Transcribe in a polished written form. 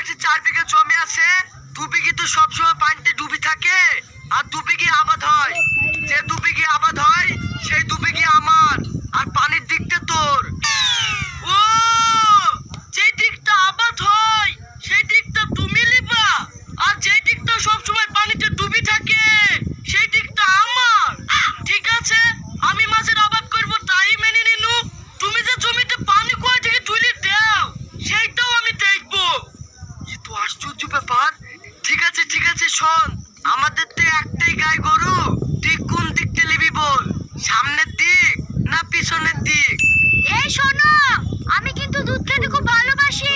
কাছে 4 বিঘা জমি আছে। 2 বিঘি তো সবসময় পানিতে ডুবি থাকে, আর 2 বিঘি আবাদ হয়। যে 2 বিঘি আবাদ হয় সেই 2 বিঘি আমার, আর পানির দিকটা তোর। ও, যে দিকটা আবাদ হয় সেই দিকটা তুমি লিবা, আর যে দিকটা সবসময় পানিতে ডুবি থাকে সেই দিকটা আমার। ঠিক আছে, আমি মাছের আবাদ করব তাই মেনে নিনু। তুমি যে জমিতে পানি কোয়া থেকে তুলে দাও সেইটাও আমি দেখবো। এ তো আশ্চর্য ব্যাপার। ঠিক আছে ঠিক আছে, শোন, আমাদের তো একটাই গাই গরু। তুই কোন দিকটা নিবি বল, সামনের দিক না পিছনের দিক? এই শোনো, আমি কিন্তু দুধ খেতে খুব ভালোবাসি।